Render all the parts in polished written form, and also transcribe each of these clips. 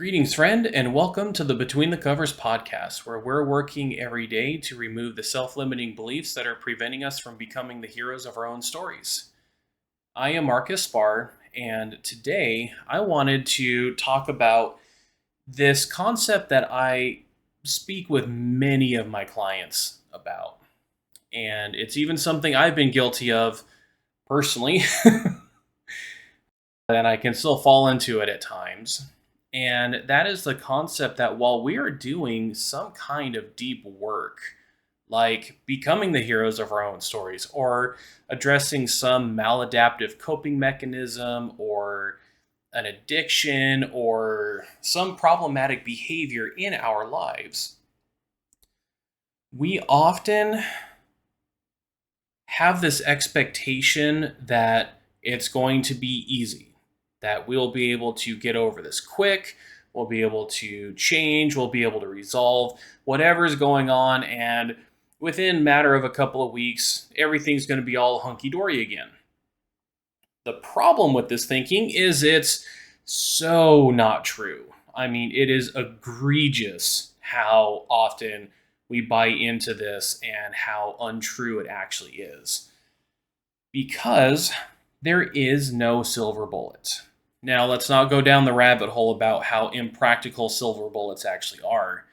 Greetings, friend, and welcome to the Between the Covers podcast, where we're working every day to remove the self-limiting beliefs that are preventing us from becoming the heroes of our own stories. I am Marcus Spar, and today I wanted to talk about this concept that I speak with many of my clients about. And it's even something I've been guilty of personally, and I can still fall into it at times. And that is the concept that while we are doing some kind of deep work, like becoming the heroes of our own stories, or addressing some maladaptive coping mechanism, or an addiction, or some problematic behavior in our lives, we often have this expectation that it's going to be easy, that we'll be able to get over this quick, we'll be able to change, we'll be able to resolve whatever's going on, and within a matter of a couple of weeks, everything's going to be all hunky-dory again. The problem with this thinking is it's so not true. I mean, it is egregious how often we buy into this and how untrue it actually is. Because there is no silver bullet. Now, let's not go down the rabbit hole about how impractical silver bullets actually are.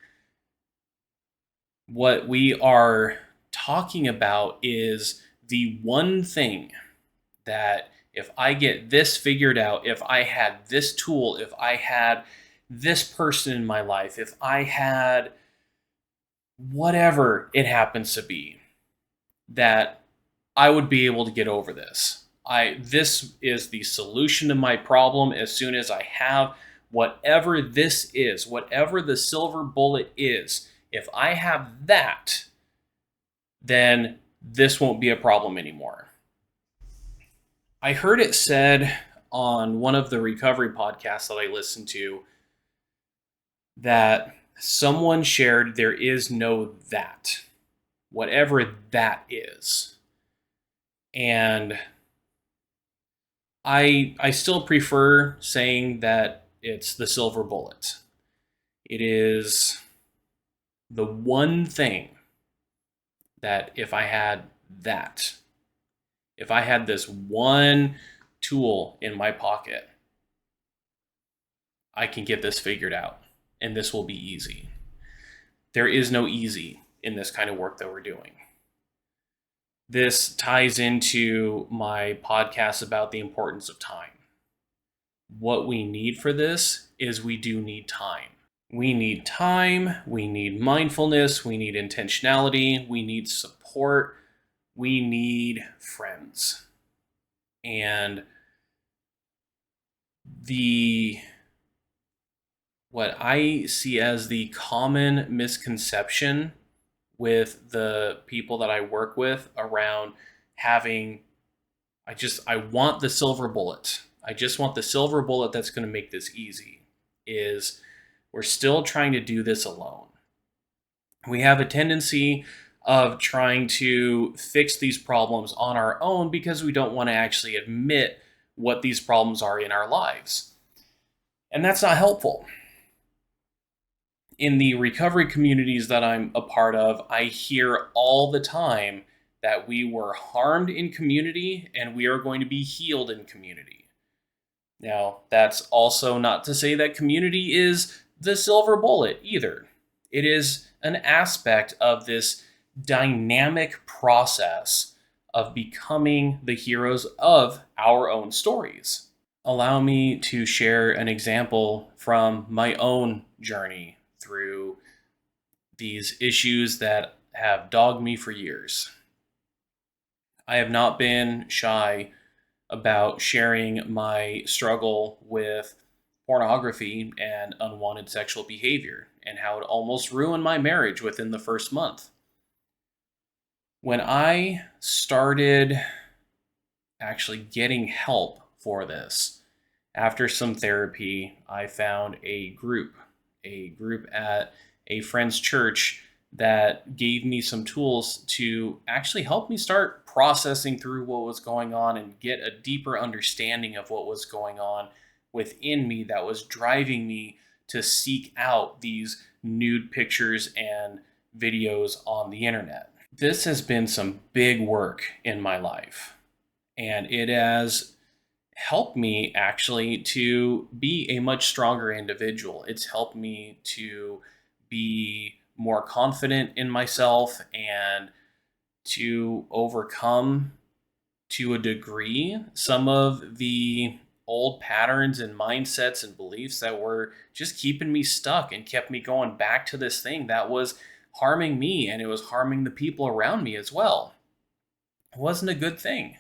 What we are talking about is the one thing that if I get this figured out, if I had this tool, if I had this person in my life, if I had whatever it happens to be, that I would be able to get over this. This is the solution to my problem. As soon as I have whatever this is, whatever the silver bullet is, if I have that, then this won't be a problem anymore. I heard it said on one of the recovery podcasts that I listened to that someone shared there is no that, whatever that is. And I still prefer saying that it's the silver bullet. It is the one thing that if I had that, if I had this one tool in my pocket, I can get this figured out and this will be easy. There is no easy in this kind of work that we're doing. This ties into my podcast about the importance of time. What we need for this is we do need time. We need time, we need mindfulness, we need intentionality, we need support, we need friends. And what I see as the common misconception with the people that I work with around having, I want the silver bullet. I just want the silver bullet that's going to make this easy, is we're still trying to do this alone. We have a tendency of trying to fix these problems on our own because we don't want to actually admit what these problems are in our lives. And that's not helpful. In the recovery communities that I'm a part of, I hear all the time that we were harmed in community and we are going to be healed in community. Now, that's also not to say that community is the silver bullet either. It is an aspect of this dynamic process of becoming the heroes of our own stories. Allow me to share an example from my own journey through these issues that have dogged me for years. I have not been shy about sharing my struggle with pornography and unwanted sexual behavior and how it almost ruined my marriage within the first month. When I started actually getting help for this, after some therapy, I found a group at a friend's church that gave me some tools to actually help me start processing through what was going on and get a deeper understanding of what was going on within me that was driving me to seek out these nude pictures and videos on the internet. This has been some big work in my life, and it has helped me actually to be a much stronger individual. It's helped me to be more confident in myself and to overcome, to a degree, some of the old patterns and mindsets and beliefs that were just keeping me stuck and kept me going back to this thing that was harming me, and it was harming the people around me as well. It wasn't a good thing.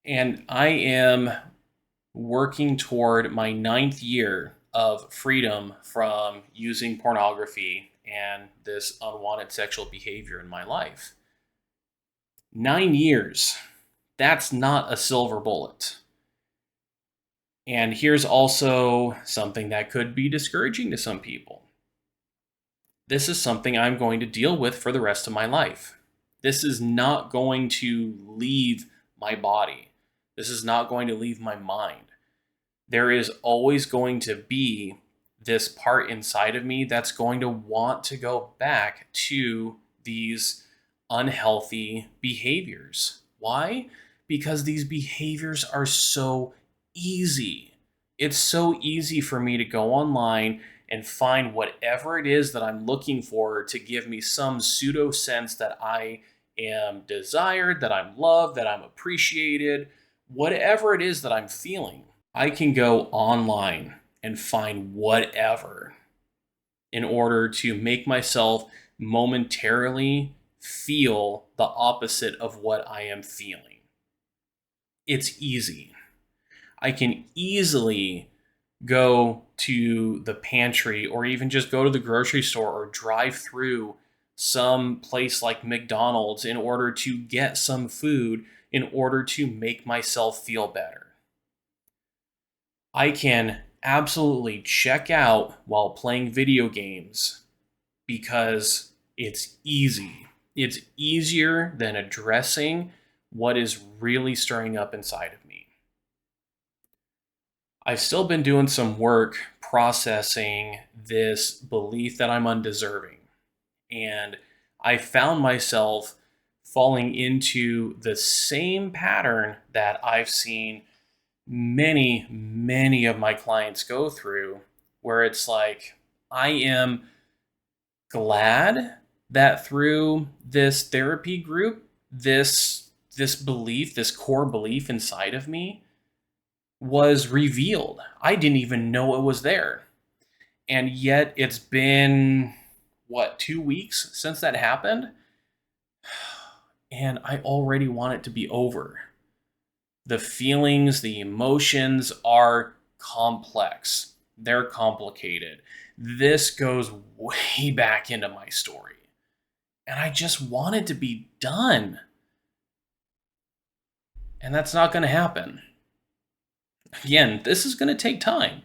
And I am working toward my 9th year of freedom from using pornography and this unwanted sexual behavior in my life. 9 years. That's not a silver bullet. And here's also something that could be discouraging to some people. This is something I'm going to deal with for the rest of my life. This is not going to leave my body. This is not going to leave my mind. There is always going to be this part inside of me that's going to want to go back to these unhealthy behaviors. Why? Because these behaviors are so easy. It's so easy for me to go online and find whatever it is that I'm looking for to give me some pseudo sense that I am desired, that I'm loved, that I'm appreciated, whatever it is that I'm feeling. I can go online and find whatever in order to make myself momentarily feel the opposite of what I am feeling. It's easy. I can easily go to the pantry or even just go to the grocery store or drive through some place like McDonald's in order to get some food in order to make myself feel better. I can absolutely check out while playing video games because it's easy. It's easier than addressing what is really stirring up inside of me. I've still been doing some work processing this belief that I'm undeserving. And I found myself falling into the same pattern that I've seen many of my clients go through, where it's like, I am glad that through this therapy group, this belief, this core belief inside of me was revealed. I didn't even know it was there. And yet it's been, 2 weeks since that happened? And I already want it to be over. The feelings, the emotions are complex. They're complicated. This goes way back into my story. And I just want it to be done. And that's not going to happen. Again, this is going to take time.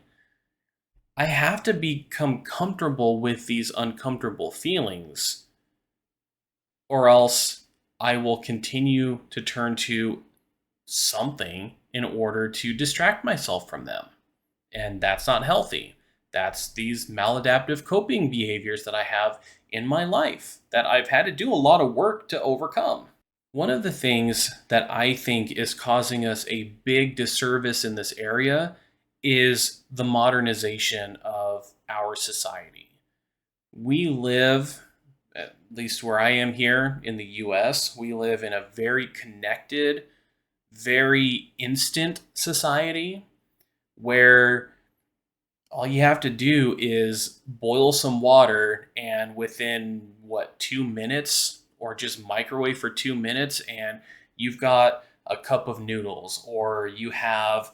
I have to become comfortable with these uncomfortable feelings, or else I will continue to turn to something in order to distract myself from them. And that's not healthy. That's these maladaptive coping behaviors that I have in my life that I've had to do a lot of work to overcome. One of the things that I think is causing us a big disservice in this area is the modernization of our society. We live, at least where I am here in the US, we live in a very connected, very instant society where all you have to do is boil some water, and within 2 minutes, or just microwave for 2 minutes, and you've got a cup of noodles, or you have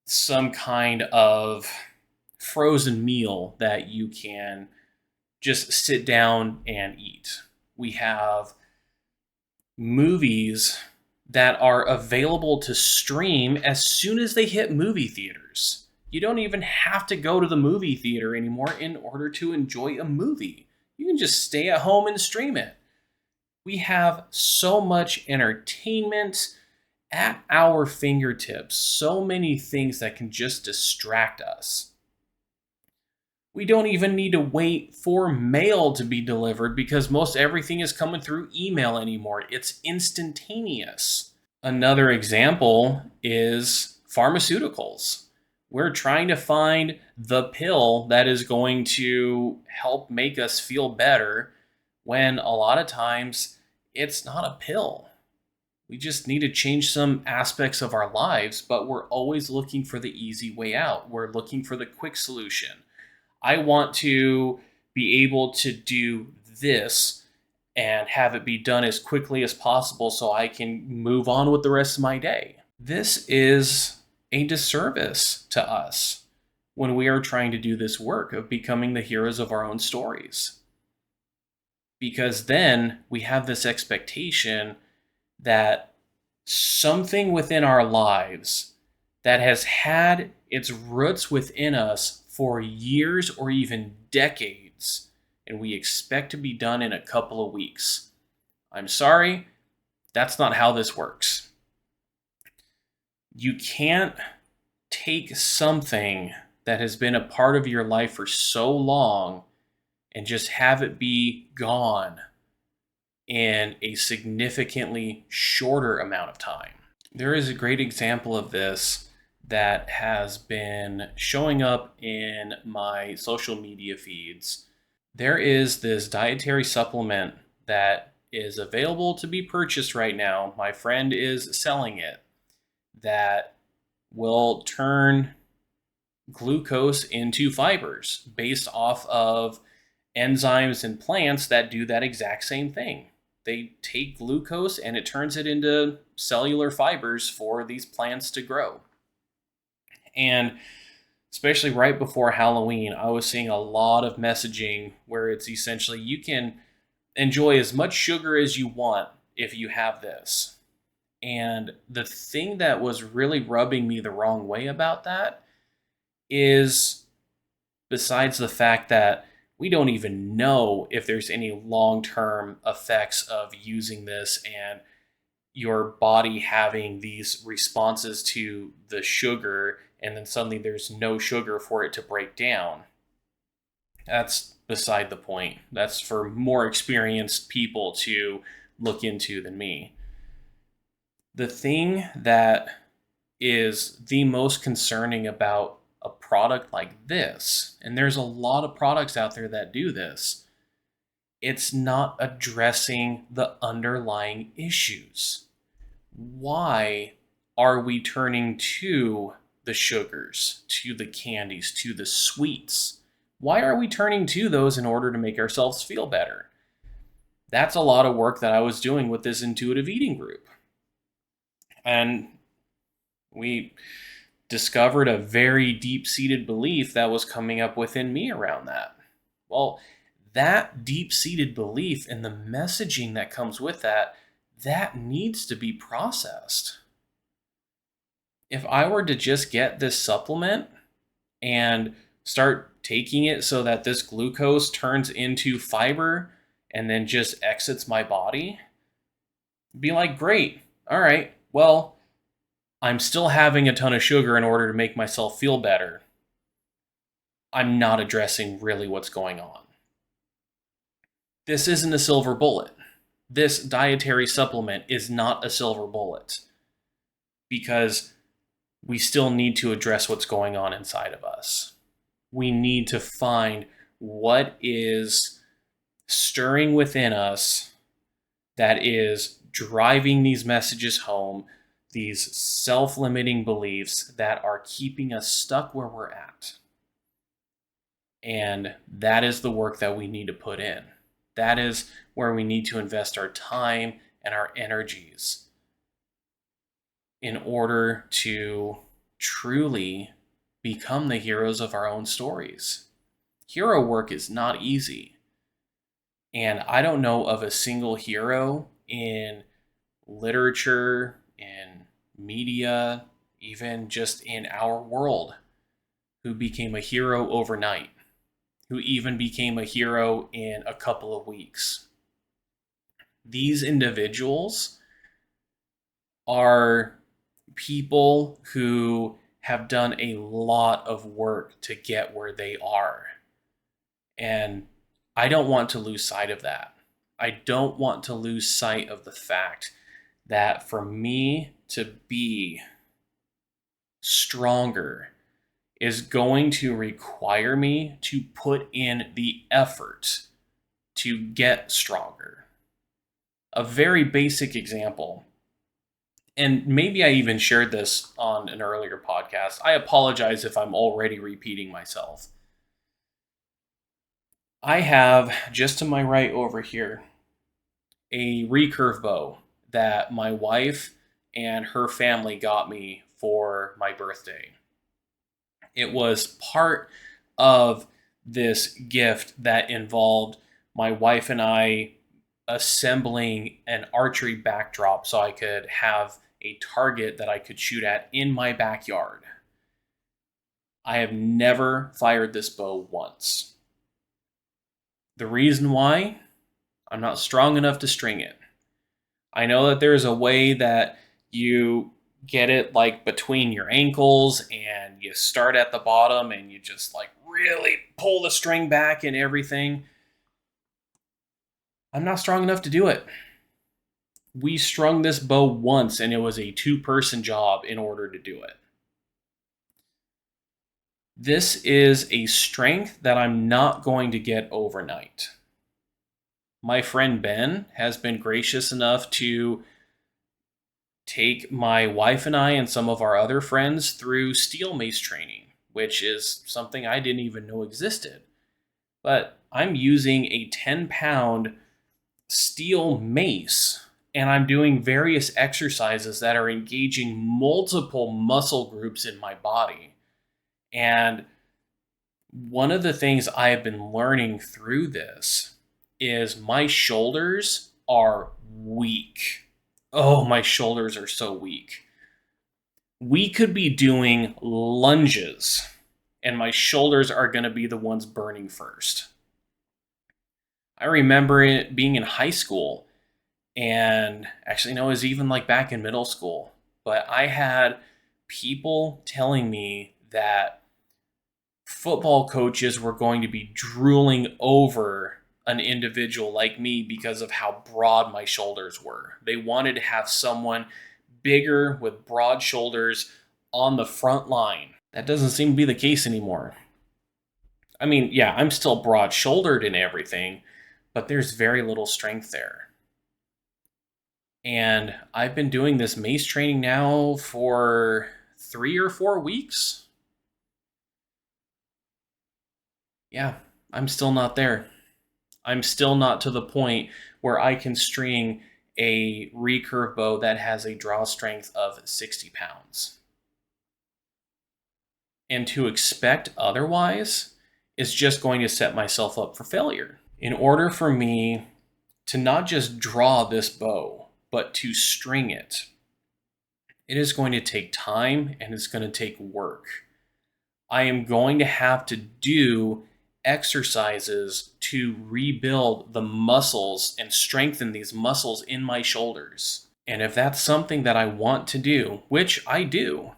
some kind of frozen meal that you can just sit down and eat. We have movies that are available to stream as soon as they hit movie theaters. You don't even have to go to the movie theater anymore in order to enjoy a movie. You can just stay at home and stream it. We have so much entertainment at our fingertips so many things that can just distract us. We don't even need to wait for mail to be delivered because most everything is coming through email anymore. It's instantaneous. Another example is pharmaceuticals. We're trying to find the pill that is going to help make us feel better when a lot of times it's not a pill. We just need to change some aspects of our lives, but we're always looking for the easy way out. We're looking for the quick solution. I want to be able to do this and have it be done as quickly as possible so I can move on with the rest of my day. This is a disservice to us when we are trying to do this work of becoming the heroes of our own stories. Because then we have this expectation that something within our lives that has had its roots within us for years or even decades, and we expect to be done in a couple of weeks. I'm sorry, that's not how this works. You can't take something that has been a part of your life for so long and just have it be gone in a significantly shorter amount of time. There is a great example of this that has been showing up in my social media feeds. There is this dietary supplement that is available to be purchased right now. My friend is selling it, that will turn glucose into fibers based off of enzymes in plants that do that exact same thing. They take glucose and it turns it into cellular fibers for these plants to grow. And especially right before Halloween, I was seeing a lot of messaging where it's essentially you can enjoy as much sugar as you want if you have this. And the thing that was really rubbing me the wrong way about that is, besides the fact that we don't even know if there's any long-term effects of using this and your body having these responses to the sugar and then suddenly there's no sugar for it to break down. That's beside the point. That's for more experienced people to look into than me. The thing that is the most concerning about a product like this, and there's a lot of products out there that do this, it's not addressing the underlying issues. Why are we turning to the sugars, to the candies, to the sweets? Why are we turning to those in order to make ourselves feel better? That's a lot of work that I was doing with this intuitive eating group. And we discovered a very deep-seated belief that was coming up within me around that. Well, that deep-seated belief and the messaging that comes with that, that needs to be processed. If I were to just get this supplement and start taking it so that this glucose turns into fiber and then just exits my body, be like, great, all right, well, I'm still having a ton of sugar in order to make myself feel better. I'm not addressing really what's going on. This isn't a silver bullet. This dietary supplement is not a silver bullet because we still need to address what's going on inside of us. We need to find what is stirring within us that is driving these messages home, these self-limiting beliefs that are keeping us stuck where we're at. And that is the work that we need to put in. That is where we need to invest our time and our energies in order to truly become the heroes of our own stories. Hero work is not easy. And I don't know of a single hero in literature, in media, even just in our world, who became a hero overnight, who even became a hero in a couple of weeks. These individuals are people who have done a lot of work to get where they are. And I don't want to lose sight of that. I don't want to lose sight of the fact that for me to be stronger is going to require me to put in the effort to get stronger. A very basic example, and maybe I even shared this on an earlier podcast. I apologize if I'm already repeating myself. I have just to my right over here a recurve bow that my wife and her family got me for my birthday. It was part of this gift that involved my wife and I assembling an archery backdrop so I could have a target that I could shoot at in my backyard. I have never fired this bow once. The reason why? I'm not strong enough to string it. I know that there's a way that you get it like between your ankles and you start at the bottom and you just like really pull the string back and everything. I'm not strong enough to do it. We strung this bow once and it was a 2-person job in order to do it. This is a strength that I'm not going to get overnight. My friend Ben has been gracious enough to take my wife and I and some of our other friends through steel mace training, which is something I didn't even know existed. But I'm using a 10-pound steel mace and I'm doing various exercises that are engaging multiple muscle groups in my body. And one of the things I have been learning through this is my shoulders are weak. Oh, my shoulders are so weak. We could be doing lunges, and my shoulders are going to be the ones burning first. I remember it being in high school, and actually, no, it was even like back in middle school. But I had people telling me that football coaches were going to be drooling over an individual like me because of how broad my shoulders were. They wanted to have someone bigger with broad shoulders on the front line. That doesn't seem to be the case anymore. I mean, yeah, I'm still broad shouldered and everything, but there's very little strength there. And I've been doing this mace training now for 3 or 4 weeks. Yeah, I'm still not there. I'm still not to the point where I can string a recurve bow that has a draw strength of 60 pounds. And to expect otherwise is just going to set myself up for failure. In order for me to not just draw this bow, but to string it, it is going to take time and it's going to take work. I am going to have to do exercises to rebuild the muscles and strengthen these muscles in my shoulders. And if that's something that I want to do, which I do,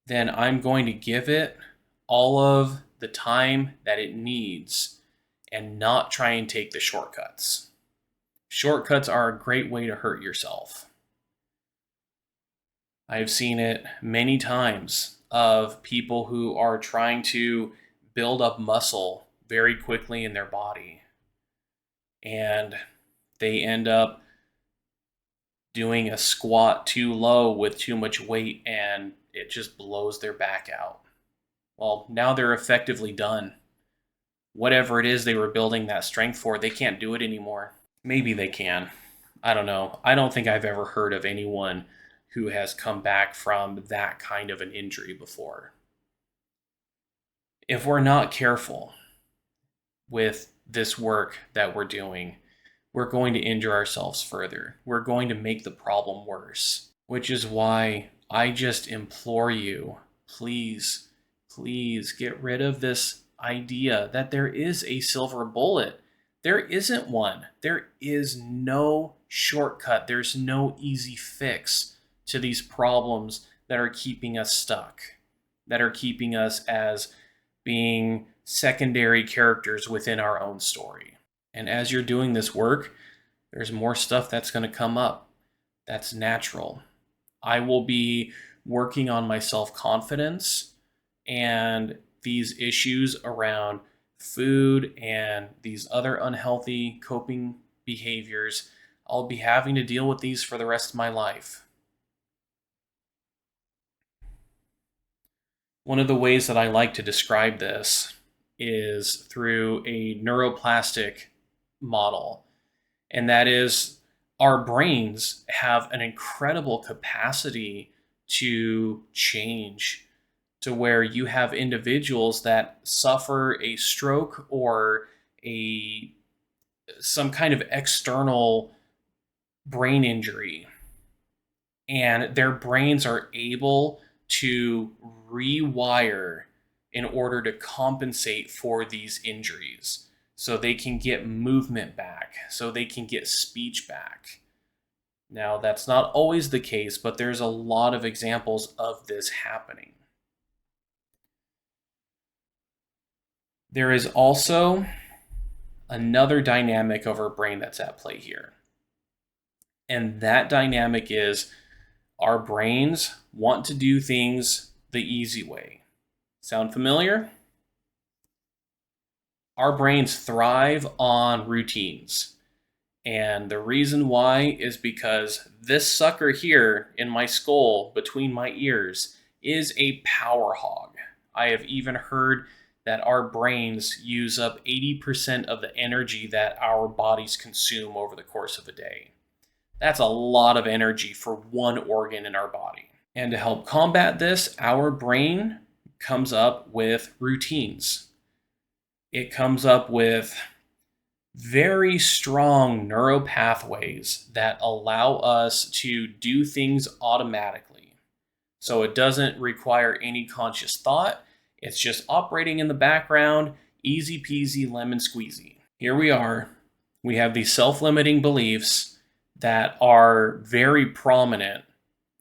then I'm going to give it all of the time that it needs and not try and take the shortcuts. Shortcuts are a great way to hurt yourself. I've seen it many times of people who are trying to build up muscle very quickly in their body. And they end up doing a squat too low with too much weight and it just blows their back out. Well, now they're effectively done. Whatever it is they were building that strength for, they can't do it anymore. Maybe they can. I don't know. I don't think I've ever heard of anyone who has come back from that kind of an injury before. If we're not careful with this work that we're doing, we're going to injure ourselves further. We're going to make the problem worse, which is why I just implore you, please, please get rid of this idea that there is a silver bullet. There isn't one. There is no shortcut. There's no easy fix to these problems that are keeping us stuck, that are keeping us as being secondary characters within our own story. And as you're doing this work, there's more stuff that's going to come up. That's natural. I will be working on my self-confidence and these issues around food and these other unhealthy coping behaviors. I'll be having to deal with these for the rest of my life. One of the ways that I like to describe this is through a neuroplastic model, and that is our brains have an incredible capacity to change, to where you have individuals that suffer a stroke or a some kind of external brain injury, and their brains are able to rewire in order to compensate for these injuries, so they can get movement back, so they can get speech back. Now, that's not always the case, but there's a lot of examples of this happening. There is also another dynamic of our brain that's at play here. And that dynamic is our brains want to do things the easy way. Sound familiar? Our brains thrive on routines. And the reason why is because this sucker here in my skull between my ears is a power hog. I have even heard that our brains use up 80% of the energy that our bodies consume over the course of a day. That's a lot of energy for one organ in our body. And to help combat this, our brain comes up with routines. It comes up with very strong neural pathways that allow us to do things automatically. So it doesn't require any conscious thought. It's just operating in the background, easy peasy lemon squeezy. Here we are. We have these self-limiting beliefs that are very prominent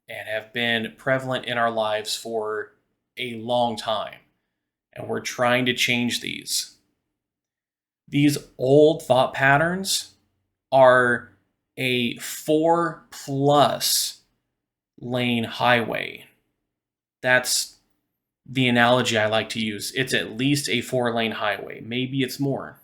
and have been prevalent in our lives for a long time. And we're trying to change these. These old thought patterns are a 4+ lane highway. That's the analogy I like to use. It's at least a 4-lane highway. Maybe it's more.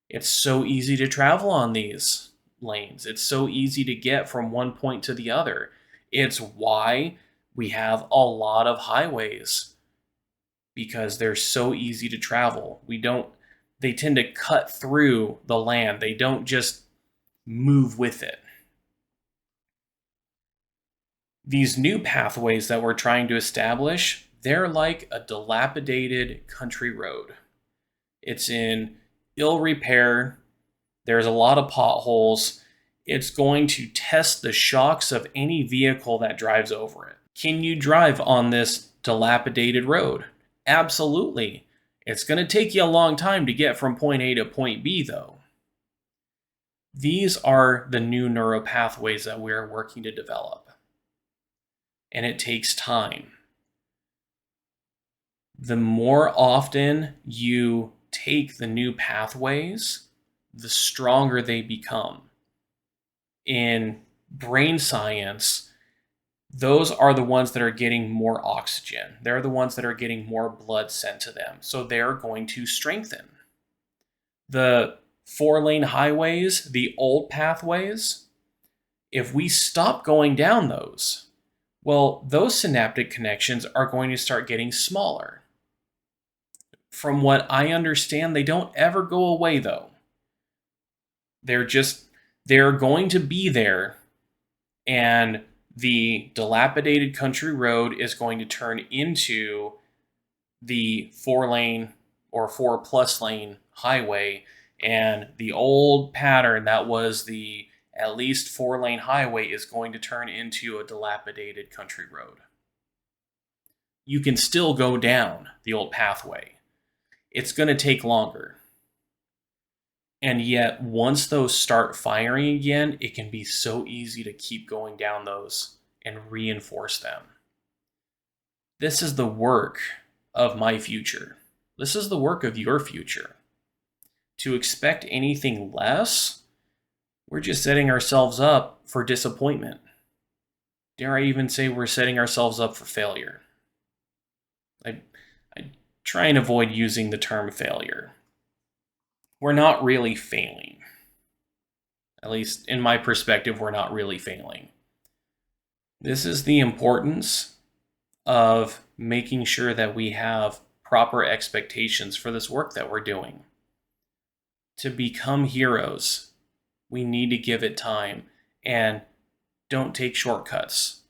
It's so easy to travel on these lanes. It's so easy to get from one point to the other. It's why we have a lot of highways, because they're so easy to travel. They tend to cut through the land. They don't just move with it. These new pathways that we're trying to establish, they're like a dilapidated country road. It's in ill repair. There's a lot of potholes. It's going to test the shocks of any vehicle that drives over it. Can you drive on this dilapidated road? Absolutely. It's going to take you a long time to get from point A to point B, though. These are the new neural pathways that we're working to develop. And it takes time. The more often you take the new pathways, the stronger they become. In brain science, those are the ones that are getting more oxygen. They're the ones that are getting more blood sent to them. So they're going to strengthen. The 4-lane highways, the old pathways, if we stop going down those, well, those synaptic connections are going to start getting smaller. From what I understand, they don't ever go away, though. They're going to be there, and the dilapidated country road is going to turn into the 4-lane or 4+ lane highway, and the old pattern that was the at least 4-lane highway is going to turn into a dilapidated country road. You can still go down the old pathway. It's going to take longer. And yet, once those start firing again, it can be so easy to keep going down those. and reinforce them. This is the work of my future. This is the work of your future. To expect anything less, we're just setting ourselves up for disappointment. Dare I even say we're setting ourselves up for failure? I try and avoid using the term failure. We're not really failing. At least in my perspective, we're not really failing. This is the importance of making sure that we have proper expectations for this work that we're doing. To become heroes, we need to give it time and don't take shortcuts.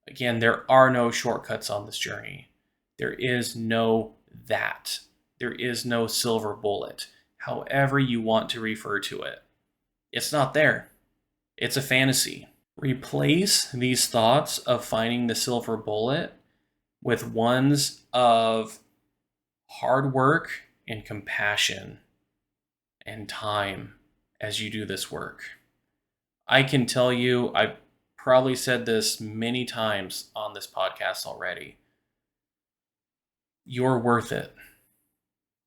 Again, there are no shortcuts on this journey. There is no that. There is no silver bullet, however you want to refer to it. It's not there. It's a fantasy. Replace these thoughts of finding the silver bullet with ones of hard work and compassion and time as you do this work. I can tell you, I've probably said this many times on this podcast already. You're worth it.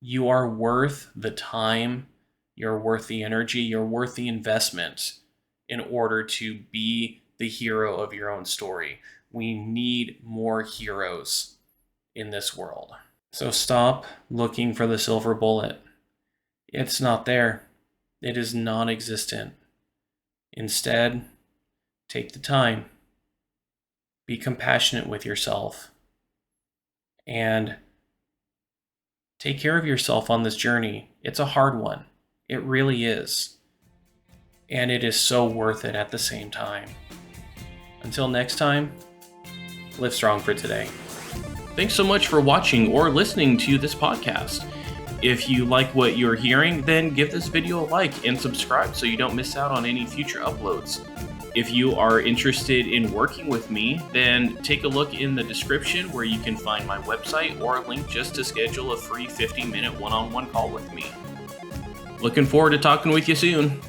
You are worth the time. You're worth the energy. You're worth the investment in order to be the hero of your own story. We need more heroes in this world. So stop looking for the silver bullet. It's not there. It is non-existent. Instead, take the time. Be compassionate with yourself. And take care of yourself on this journey. It's a hard one. It really is. And it is so worth it at the same time. Until next time, live strong for today. Thanks so much for watching or listening to this podcast. If you like what you're hearing, then give this video a like and subscribe so you don't miss out on any future uploads. If you are interested in working with me, then take a look in the description where you can find my website or a link just to schedule a free 50-minute one-on-one call with me. Looking forward to talking with you soon.